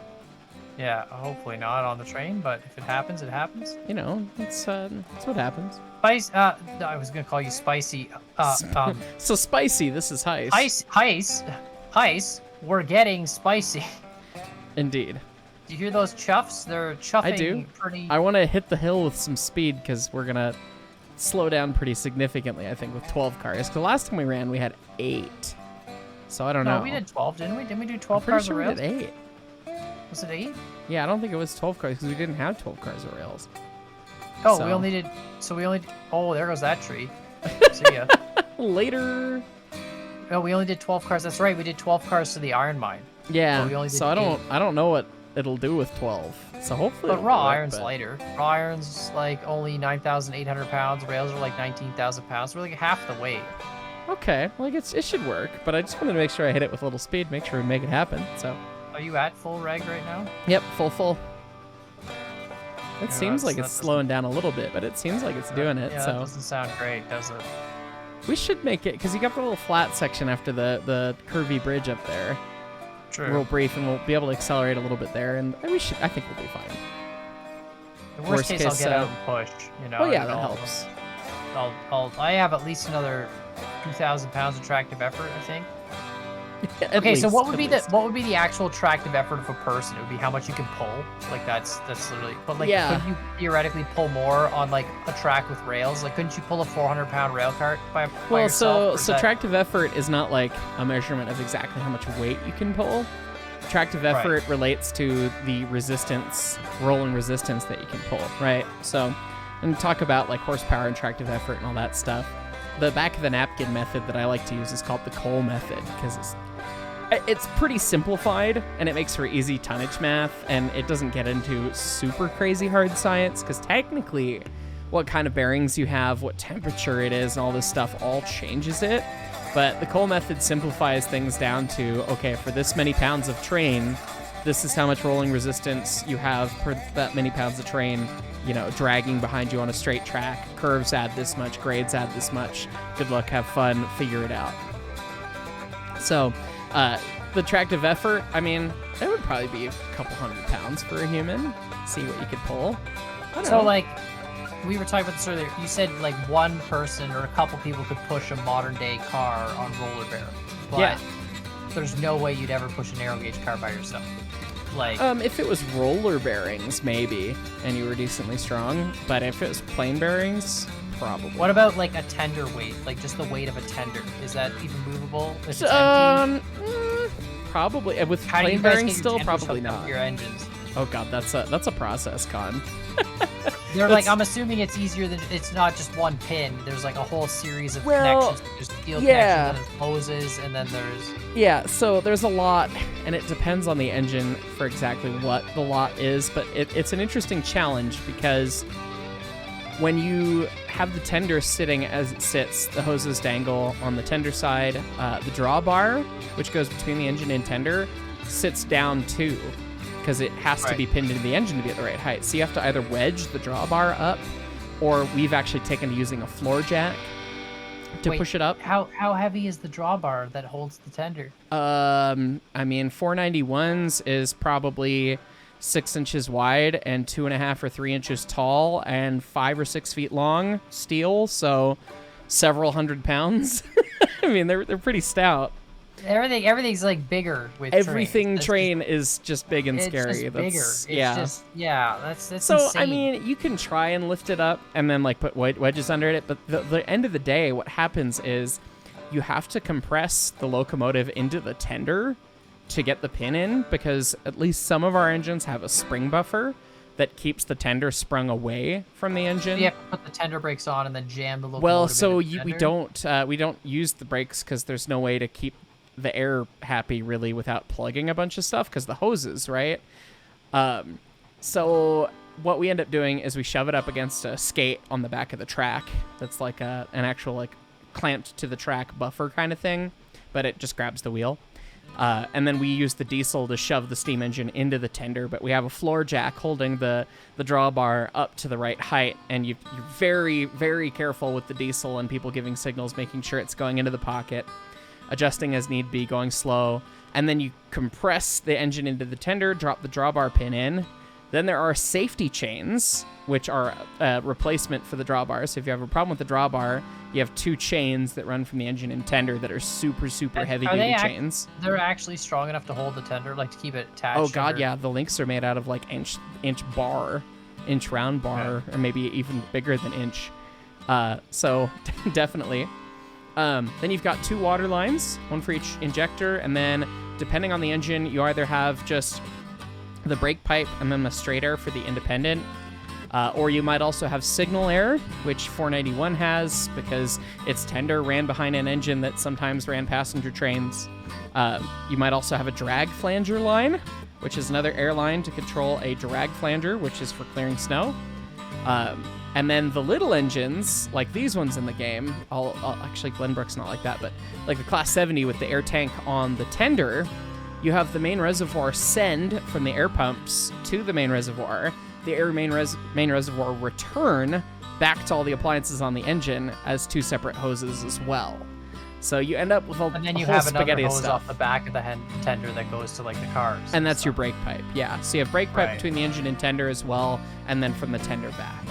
Yeah, hopefully not on the train, but if it happens, it happens. You know, that's what happens. Spice. I was gonna call you spicy. So spicy. This is heist. Heist. We're getting spicy. Indeed. Do you hear those chuffs? They're chuffing I do. pretty. I want to hit the hill with some speed because we're gonna slow down pretty significantly. I think with 12 cars. Because the last time we ran, we had 8. So I don't know. No, we did 12, didn't we? Didn't we do 12 I'm pretty cars sure of we rails? did 8. Was it 8? Yeah, I don't think it was 12 cars because we didn't have 12 cars of rails. Oh, So- we only did. So we only. Oh, there goes that tree. See ya. Later. No, we only did 12 cars. That's right. We did 12 cars to the iron mine. Yeah. But we only did So I don't know what it'll do with 12. So hopefully. But it'll raw do it, iron's but- lighter. Raw iron's like only 9,800 pounds. Rails are like 19,000 pounds. We're like half the weight. Okay, like it should work, but I just wanted to make sure I hit it with a little speed, make sure we make it happen. So, Are you at full reg right now? yep, full. It Yeah, seems like that it's doesn't- slowing down a little bit, but it seems like it's doing it. Yeah, that So doesn't sound great, does it? we should make it because you got the little flat section after the curvy bridge up there, True. real brief, and we'll be able to accelerate a little bit there, and I think we'll be fine. The worst case, I'll case, get out and push. You know. Oh yeah, and that I'll- helps. I have at least another 2,000 pounds of tractive effort, I think. At Okay, so least, what would at be least. what would be the actual tractive effort of a person? It would be how much you can pull. Like that's literally. But like, Yeah. couldn't you theoretically pull more on like a track with rails? Like, couldn't you pull a 400-pound rail cart by Well, yourself? Or is so that- tractive effort is not like a measurement of exactly how much weight you can pull. Tractive effort relates to the resistance, rolling resistance that you can pull, right? So, and talk about like horsepower and tractive effort and all that stuff. The back of the napkin method that I like to use is called the Cole method because it's pretty simplified and it makes for easy tonnage math and it doesn't get into super crazy hard science because technically what kind of bearings you have, what temperature it is, and all this stuff all changes it. But the Cole method simplifies things down to, okay, for this many pounds of train, this is how much rolling resistance you have per that many pounds of train, you know, dragging behind you on a straight track. Curves add this much, grades add this much. Good luck, have fun, figure it out. So, the tractive effort, I mean, it would probably be a couple 100 pounds for a human. See what you could pull. I don't So know. like, we were talking about this earlier. You said like one person or a couple people could push a modern day car on roller bear. But Yeah. there's no way you'd ever push a narrow gauge car by yourself. Like, If it was roller bearings, maybe, and you were decently strong. But if it was plain bearings, probably. what about like a tender weight? Like just the weight of a tender. Is that even movable? If it's empty? Probably with How do you plain guys bearings get your still, tenders probably hooked up to not. your engines? Oh god, that's a process, Con. They're like, That's- I'm assuming it's easier than it's not just one pin. There's like a whole series of Well, connections. There's steel yeah. connections, and there's hoses, and then there's Yeah, so there's a lot, and it depends on the engine for exactly what the lot is, but it's an interesting challenge because when you have the tender sitting as it sits, the hoses dangle on the tender side. The drawbar, which goes between the engine and tender, sits down too because it has to Right. be pinned into the engine to be at the right height. So you have to either wedge the drawbar up, or we've actually taken to using a floor jack to Wait, push it up. How heavy is the drawbar that holds the tender? I mean, 491s is probably 6 inches wide and 2.5 or 3 inches tall and 5 or 6 feet long steel, so several hundred pounds. I mean, they're pretty stout. Everything's like bigger with Everything trains. train is just big and It's scary. just That's bigger. It's yeah. just that's So insane. I mean, you can try and lift it up and then like put wedges under it, but the end of the day, what happens is you have to compress the locomotive into the tender to get the pin in, because at least some of our engines have a spring buffer that keeps the tender sprung away from the engine. you have to put the tender brakes on and then jam the locomotive. Well, so into the we tender? don't use the brakes because there's no way to keep the air happy really without plugging a bunch of stuff because the hoses, right? So what we end up doing is we shove it up against a skate on the back of the track. That's like an actual like clamped to the track buffer kind of thing, but it just grabs the wheel. And then we use the diesel to shove the steam engine into the tender, but we have a floor jack holding the drawbar up to the right height, and you're very, very careful with the diesel and people giving signals, making sure it's going into the pocket, adjusting as need be, going slow, and then you compress the engine into the tender, drop the drawbar pin in. Then there are safety chains, which are a replacement for the drawbar. So if you have a problem with the drawbar, you have 2 chains that run from the engine and tender that are super, super heavy-duty chains. They're actually strong enough to hold the tender, like to keep it attached? Oh, God, yeah. The links are made out of, like, inch round bar, or maybe even bigger than inch. So definitely. Then you've got 2 water lines, one for each injector, and then depending on the engine, you either have just the brake pipe and then the straight air for the independent, or you might also have signal air, which 491 has because its tender ran behind an engine that sometimes ran passenger trains. You might also have a drag flanger line, which is another air line to control a drag flanger, which is for clearing snow. And then the little engines, like these ones in the game, actually Glenbrook's not like that, but like the Class 70 with the air tank on the tender, you have the main reservoir send from the air pumps to the main reservoir. The main reservoir return back to all the appliances on the engine as 2 separate hoses as well. So you end up with a and then you whole have another spaghetti of hose stuff. off the back of the tender that goes to like the cars. And that's your brake pipe, yeah. So you have brake pipe Right. between the engine and tender as well, and then from the tender back.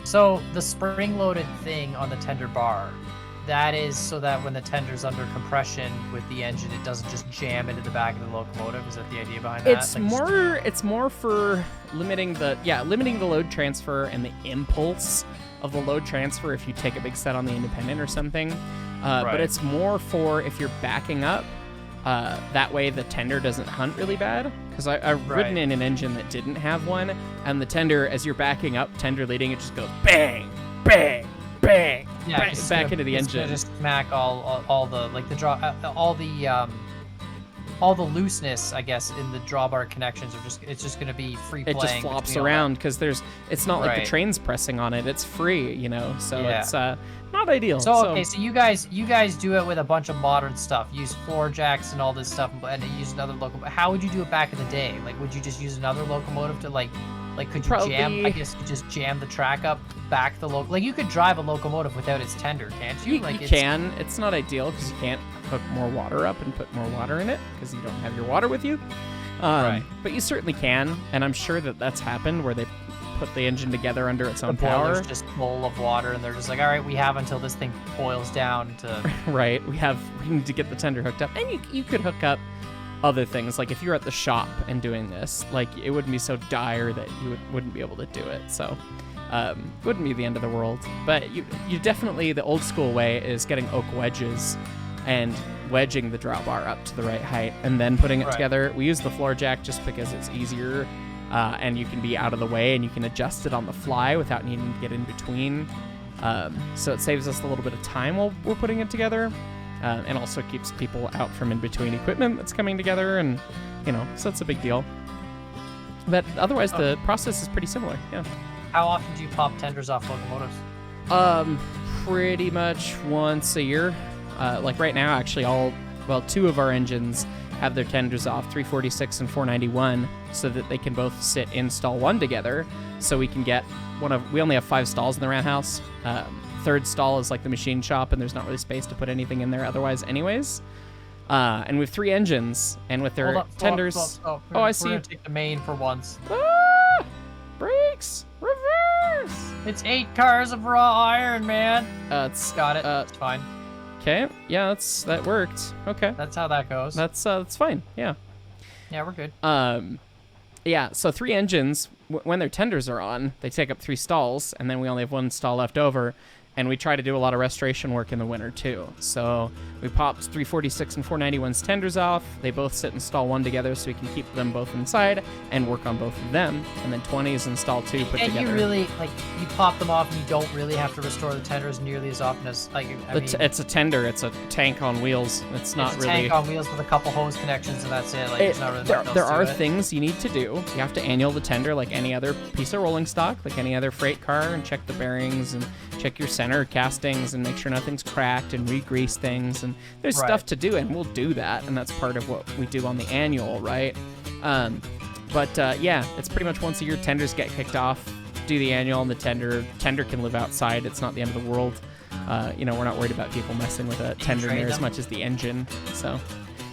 So the spring-loaded thing on the tender bar, that is so that when the tender's under compression with the engine, it doesn't just jam into the back of the locomotive. Is that the idea behind that? It's more for limiting the load transfer and the impulse of the load transfer if you take a big set on the independent or something. But Right. it's more for if you're backing up. That way the tender doesn't hunt really bad. Because I've ridden in an engine that didn't have one, and the tender, as you're backing up, tender leading, it just goes bang, bang, bang, Yeah, bang, it's back gonna- into the it's engine. gonna just smack all the like the draw all the looseness, I guess, in the drawbar connections are just it's gonna be free playing. It just flops between all that. around because it's not like the Right. train's pressing on it. It's free, you know. So Yeah. it's not ideal. So okay, so you guys do it with a bunch of modern stuff. Use floor jacks and all this stuff, and use another locomotive. How would you do it back in the day? Like, would you just use another locomotive to like could you jam? I guess you just jam the track up back the like you could drive a locomotive without its tender, can't you? You Like can. It's not ideal because you can't hook more water up and put more water in it because you don't have your water with you. Right. But you certainly can, and I'm sure that's happened where they put the engine together under its the own power. boiler's just full of water, and they're just like, all right, we have until this thing boils down to. Right. We need to get the tender hooked up, and you could hook up other things. Like if you're at the shop and doing this, like it wouldn't be so dire that you wouldn't be able to do it. So wouldn't be the end of the world. But you definitely, the old school way is getting oak wedges and wedging the drawbar up to the right height and then putting it Right. together. We use the floor jack just because it's easier and you can be out of the way and you can adjust it on the fly without needing to get in between. So it saves us a little bit of time while we're putting it together. And also keeps people out from in between equipment that's coming together, and so it's a big deal. But otherwise, the process is pretty similar. Yeah. How often do you pop tenders off locomotives? Pretty much once a year. Like right now, actually, 2 of our engines have their tenders off, 346 and 491, so that they can both sit in stall 1 together. So we can get we only have 5 stalls in the roundhouse. Third stall is like the machine shop, and there's not really space to put anything in there otherwise anyways. And we have 3 engines, and with their tenders... Stop. Oh, I see. We're gonna take the main for once. Ah! Brakes! Reverse! It's 8 cars of raw iron, man. It's Got it. It's fine. okay. Yeah, that worked. Okay. That's how that goes. That's fine. Yeah. Yeah, we're good. Yeah, so 3 engines, when their tenders are on, they take up 3 stalls, and then we only have 1 stall left over, and we try to do a lot of restoration work in the winter, too. So we popped 346 and 491's tenders off. They both sit in stall 1 together, so we can keep them both inside and work on both of them. And then 20s in stall 2 put And together. you really, you pop them off, and you don't really have to restore the tenders nearly as often as, It's a tender. It's a tank on wheels. It's not it's a really... tank on wheels with a couple hose connections, and that's it. There's not really much else there to are it. things you need to do. You have to annual the tender like any other piece of rolling stock, like any other freight car, and check the bearings and check your center castings and make sure nothing's cracked and re-grease things. And there's stuff to do, and we'll do that, and that's part of what we do on the annual, right? Yeah, it's pretty much once a year. Tenders get kicked off, do the annual, and the tender can live outside. It's not the end of the world. We're not worried about people messing with a tender near as much as the engine. So,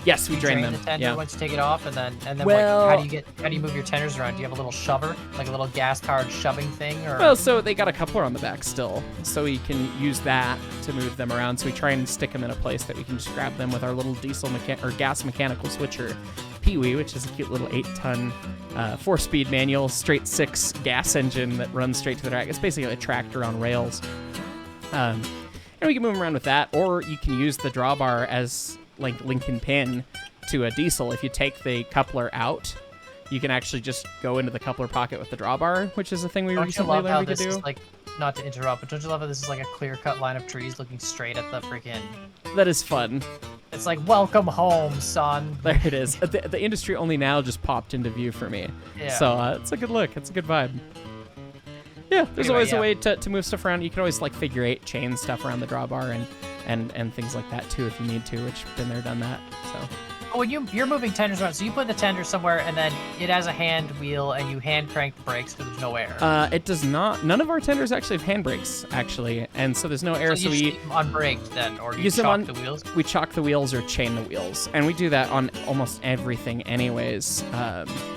yes, we drain them. The tender yeah. once you take it off, and then well, how do you move your tenders around? Do you have a little shover, like a little gas-powered shoving thing, or? Well, so they got a coupler on the back still, so we can use that to move them around. So we try and stick them in a place that we can just grab them with our little gas mechanical switcher, Pee-wee, which is a cute little 8-ton 4-speed manual straight 6 gas engine that runs straight to the track. It's basically a tractor on rails. And we can move them around with that, or you can use the drawbar as like Lincoln pin to a diesel. If you take the coupler out, you can actually just go into the coupler pocket with the drawbar, which is a thing we recently learned we could do. Like, not to interrupt, but don't you love how this is like a clear-cut line of trees looking straight at the freaking... That is fun. It's like, welcome home, son. There it is. The industry only now just popped into view for me. Yeah. So it's a good look. It's a good vibe. Yeah, there's always a way to move stuff around. You can always like figure 8 chain stuff around the drawbar and things like that too if you need to, which been there, done that. So. When you're moving tenders around, so you put the tender somewhere, and then it has a hand wheel, and you hand crank the brakes, but there's no air. It does not. None of our tenders actually have handbrakes, actually, and so there's no air. So you keep them unbraked then, or do you chock the wheels? We chock the wheels or chain the wheels, and we do that on almost everything, anyways,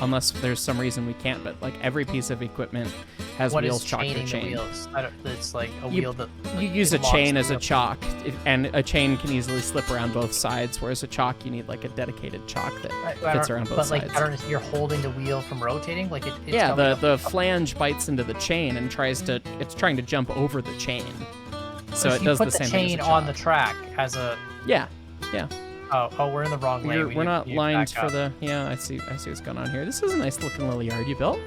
unless there's some reason we can't. But like every piece of equipment has wheels chocked or chained. Wheels? It's like a wheel that you use a chain as a chock, and a chain can easily slip around both sides, whereas a chock you need like a dedicated chock that fits around both sides. But like, you're holding the wheel from rotating, like it's yeah, the flange bites into the chain and it's trying to jump over the chain. So it does the same thing. You put the chain on the track as a. Yeah. Oh, we're in the wrong lane. We're not lined for the. Yeah, I see what's going on here. This is a nice looking little yard you built.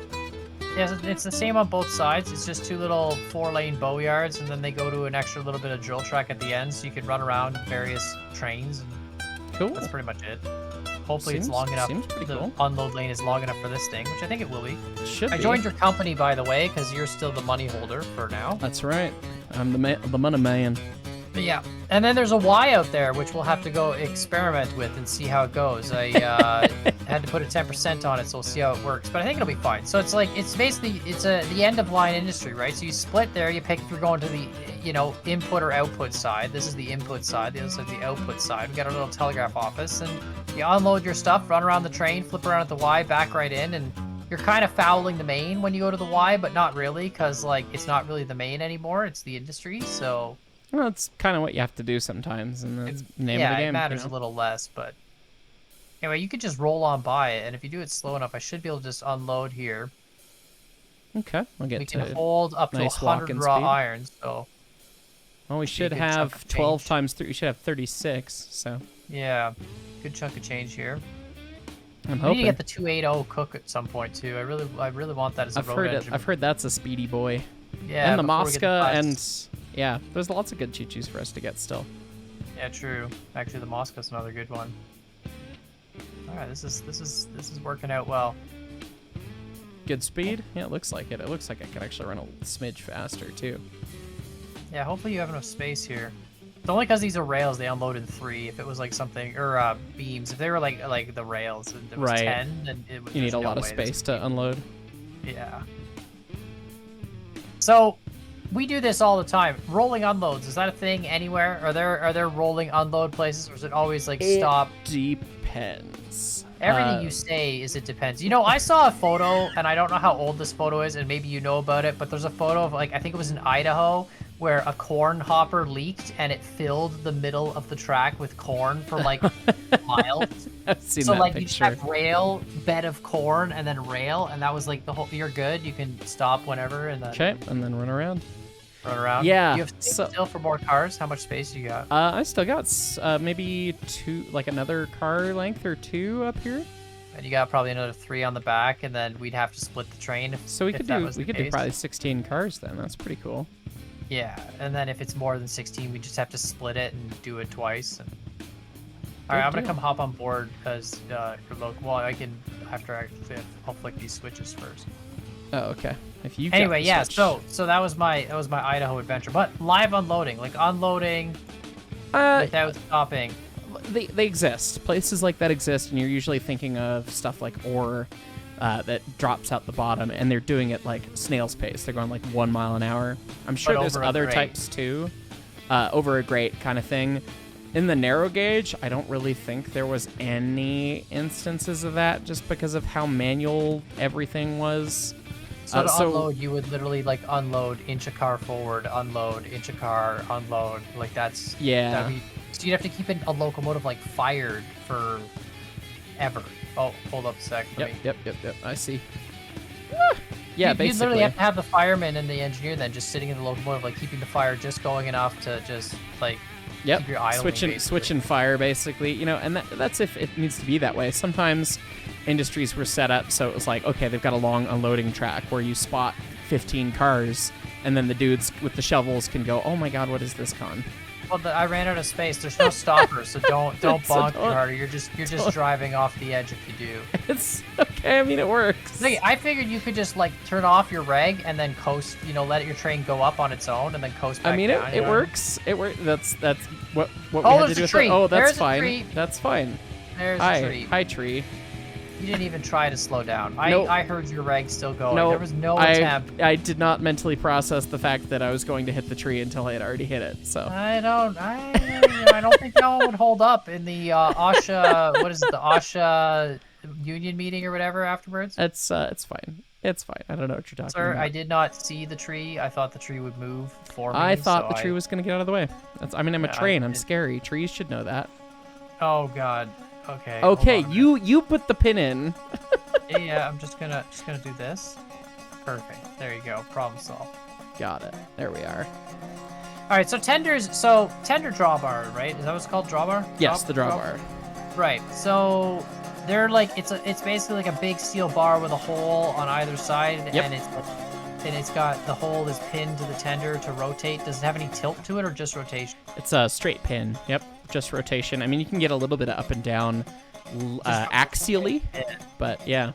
Yeah, it's the same on both sides. It's just 2 little 4-lane bow yards, and then they go to an extra little bit of drill track at the end, so you can run around various trains. And cool. That's pretty much it. Hopefully it's long enough. The unload lane is long enough for this thing, which I think it will be. It should be. I joined your company, by the way, because you're still the money holder for now. That's right. I'm the money man. But yeah, and then there's a Y out there, which we'll have to go experiment with and see how it goes. I had to put a 10% on it, so we'll see how it works. But I think it'll be fine. So it's basically the end of line industry, right? So you split there. You pick if you're going to the input or output side. This is the input side. The other side is the output side. We got our little telegraph office, and you unload your stuff, run around the train, flip around at the Y, back right in, and you're kind of fouling the main when you go to the Y, but not really, because like it's not really the main anymore. It's the industry, so. Well, it's kind of what you have to do sometimes, and that's the name of the game. Yeah, it matters a little less, but anyway, you could just roll on by it, and if you do it slow enough, I should be able to just unload here. Okay, we can hold up to 100 raw iron, so. Well, we should have 12 times 3. We should have 36, so. Yeah, good chunk of change here. I'm hoping. We need to get the 280 cook at some point too. I really want that as a road engine. I've heard that's a speedy boy. Yeah, and the Mosca and. Yeah, there's lots of good choo-choos for us to get still. Yeah, true. Actually, the Moscow's another good one. All right, this is working out well. Good speed? Yeah, it looks like it. It looks like I can actually run a smidge faster too. Yeah, hopefully you have enough space here. It's only because these are rails, they unload in 3. If it was like something or beams, if they were like the rails, and there was 10, then it would. You need a lot of space to unload. Yeah. So. We do this all the time. Rolling unloads, is that a thing anywhere? Are there rolling unload places, or is it always like stop? It depends. Everything you say is it depends. I saw a photo, and I don't know how old this photo is, and maybe you know about it, but there's a photo of like, I think it was in Idaho, where a corn hopper leaked and it filled the middle of the track with corn for like miles. I've seen so that like picture. You just have rail, bed of corn, and then rail, and that was like the whole. You're good. You can stop whenever, and then. Okay, and then run around. Run around. Yeah. You have space still for more cars? How much space you got? I still got maybe 2, like another car length or 2 up here. And you got probably another 3 on the back, and then we'd have to split the train. So we could do probably 16 cars then. That's pretty cool. Yeah, and then if it's more than 16, we just have to split it and do it twice. And... All right, I'm gonna come hop on board because you're local. Well, I can I'll flick these switches first. Oh, okay. If you Anyway, yeah. So that was my Idaho adventure. But live unloading, like unloading without stopping. They exist. Places like that exist, and you're usually thinking of stuff like ore that drops out the bottom, and they're doing it like snail's pace. They're going like 1 mile an hour. I'm sure there's other types too, over a grate kind of thing. In the narrow gauge, I don't really think there was any instances of that, just because of how manual everything was. So to unload, you would literally like unload, inch a car forward, unload, inch a car, unload. Like that's yeah. So you'd have to keep a locomotive like fired for ever. Oh, hold up a sec. Yep. I see. Yeah, basically. You literally have to have the fireman and the engineer then just sitting in the locomotive, like keeping the fire just going enough to just like keep your idling. Switch and fire, basically. You know, and that's if it needs to be that way. Sometimes industries were set up so it was like, okay, they've got a long unloading track where you spot 15 cars, and then the dudes with the shovels can go, oh my god, what is this con? Well, I ran out of space. There's no stoppers, so don't bonk too harder. You're just driving off the edge if you do. It's okay. I mean, it works. Like, I figured you could just like turn off your reg and then coast. You know, let your train go up on its own and then coast back down. It works. It works. That's what we had to do with it. Oh, that's there's fine. A tree. That's fine. There's a tree. Hi, tree. You didn't even try to slow down. Nope. I heard your reg still going. Nope. There was no attempt. I did not mentally process the fact that I was going to hit the tree until I had already hit it. So I don't think that one would hold up in the OSHA. What is it? The OSHA union meeting or whatever afterwards. It's fine. It's fine. I don't know what you're talking about. Sir, I did not see the tree. I thought the tree would move for me. I thought the tree was going to get out of the way. I'm a train. I'm scary. Trees should know that. Oh God. Okay. Okay, you put the pin in. Yeah, I'm just gonna do this. Perfect. There you go. Problem solved. Got it. There we are. All right. So tenders. So tender drawbar, right? Is that what it's called? Drawbar? Yes, the drawbar. Right. So they're like it's basically like a big steel bar with a hole on either side, yep. and it's got the hole is pinned to the tender to rotate. Does it have any tilt to it or just rotation? It's a straight pin. Yep. Just rotation. I mean, you can get a little bit of up and down axially, but yeah.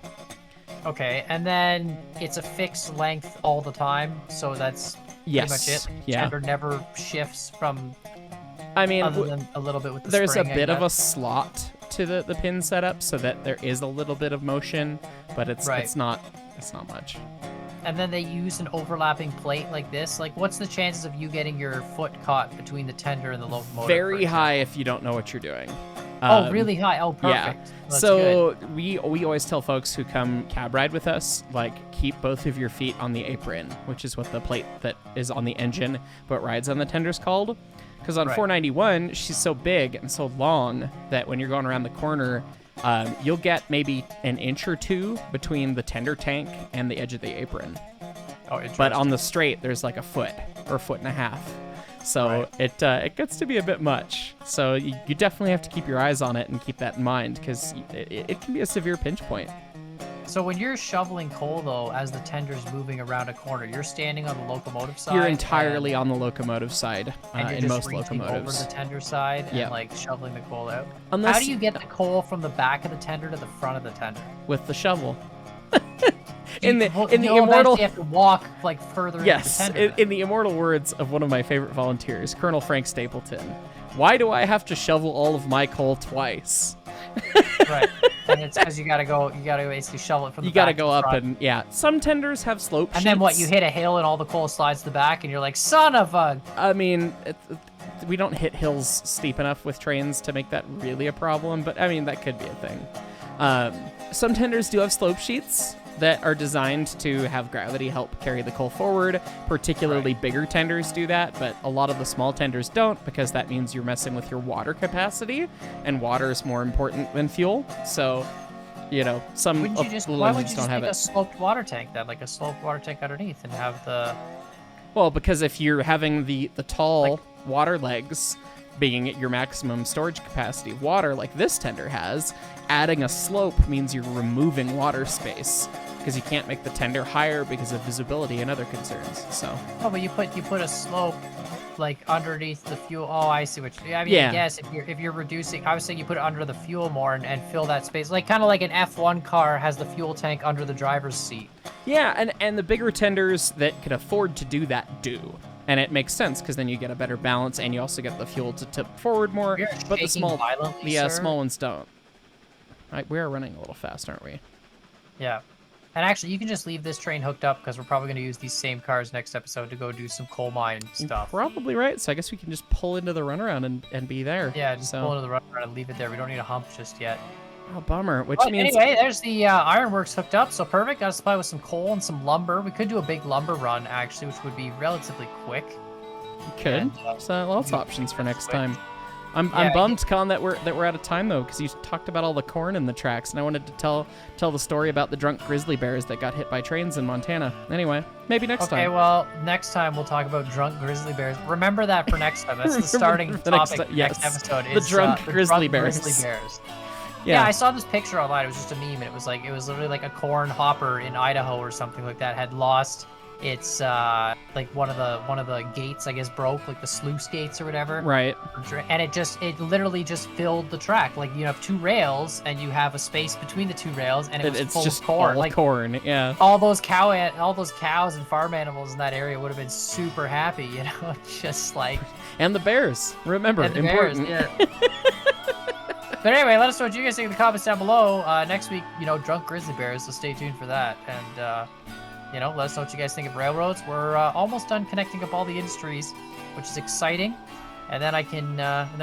Okay, and then it's a fixed length all the time, so that's pretty much it. Yeah. Tender never shifts from. I mean, other than a little bit with the there's spring, a bit of a slot to the pin setup, so that there is a little bit of motion, but it's not much. And then they use an overlapping plate like this. Like, what's the chances of you getting your foot caught between the tender and the locomotive? Very high if you don't know what you're doing. Oh, really high? Oh, perfect. Yeah. That's so good. we always tell folks who come cab ride with us, like, keep both of your feet on the apron, which is what the plate that is on the engine but rides on the tender is called. Because on 491, she's so big and so long that when you're going around the corner, you'll get maybe an inch or two between the tender tank and the edge of the apron. Oh, interesting. But on the straight, there's like a foot or a foot and a half. So it gets to be a bit much. So you definitely have to keep your eyes on it and keep that in mind, because it can be a severe pinch point. So when you're shoveling coal, though, as the tender's moving around a corner, you're standing on the locomotive side? You're entirely on the locomotive side in most locomotives. Over the tender side and like shoveling the coal out? Unless, how do you get the coal from the back of the tender to the front of the tender? With the shovel. in the immortal, you have to walk like further into the tender. In the immortal words of one of my favorite volunteers, Colonel Frank Stapleton, why do I have to shovel all of my coal twice? Right. And it's because you gotta basically shovel it from the back. You gotta go up and, some tenders have slope sheets. And then what, you hit a hill and all the coal slides to the back and you're like, son of a... I mean, we don't hit hills steep enough with trains to make that really a problem, but I mean, that could be a thing. Some tenders do have slope sheets that are designed to have gravity help carry the coal forward. Particularly bigger tenders do that, but a lot of the small tenders don't, because that means you're messing with your water capacity, and water is more important than fuel. So, some little engines don't have it. Why would you just make a sloped water tank then, like a sloped water tank underneath, and have the... Well, because if you're having the tall water legs being at your maximum storage capacity of water, like this tender has, adding a slope means you're removing water space, because you can't make the tender higher because of visibility and other concerns. So. Oh, but you put a slope like underneath the fuel. Oh, I see what you. I mean, I guess if you're reducing, I was saying you put it under the fuel more and fill that space, like kind of like an F1 car has the fuel tank under the driver's seat. Yeah, and the bigger tenders that can afford to do that do. And it makes sense because then you get a better balance and you also get the fuel to tip forward more. You're But the shaking violently, sir. small ones don't. We are running a little fast, aren't we? Yeah. And actually, you can just leave this train hooked up because we're probably going to use these same cars next episode to go do some coal mine stuff. You're probably right. So I guess we can just pull into the runaround and be there. Yeah, just pull into the runaround and leave it there. We don't need a hump just yet. Oh, bummer. Which But means anyway, there's the Ironworks hooked up, so perfect. Got a supply with some coal and some lumber. We could do a big lumber run, actually, which would be relatively quick. we could. And, So lots of options for next quick. time. I'm bummed, Colin, that we're out of time though, because you talked about all the corn in the tracks, and I wanted to tell the story about the drunk grizzly bears that got hit by trains in Montana. Anyway, maybe next time. Okay, well, next time we'll talk about drunk grizzly bears. Remember that for next time. That's the starting topic next episode. The drunk grizzly bears. Yeah, I saw this picture online. It was just a meme, and it was literally like a corn hopper in Idaho or something like that had lost its like one of the gates, I guess, broke, like the sluice gates or whatever. Right. And it literally just filled the track. Like, you have two rails and you have a space between the two rails, and it's full just of corn. All like corn. Yeah. all those cows and farm animals in that area would have been super happy, you know, just like. And the bears. Remember, And the important. bears, yeah. But anyway, let us know what you guys think in the comments down below. Next week, drunk grizzly bears, so stay tuned for that. And, let us know what you guys think of railroads. We're almost done connecting up all the industries, which is exciting. And then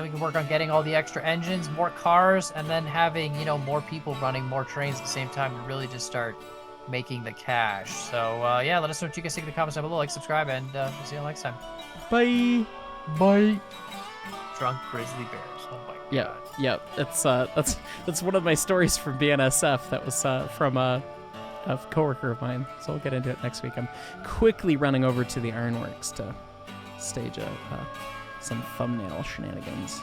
we can work on getting all the extra engines, more cars, and then having, more people running more trains at the same time to really just start making the cash. So, let us know what you guys think in the comments down below. Like, subscribe, and we'll see you next time. Bye. Bye. Drunk grizzly bears. Oh my god. Yeah. That's one of my stories from BNSF. That was from a coworker of mine. So we'll get into it next week. I'm quickly running over to the Ironworks to stage some thumbnail shenanigans.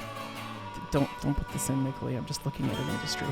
Don't put this in, Nicolai. I'm just looking at an industry.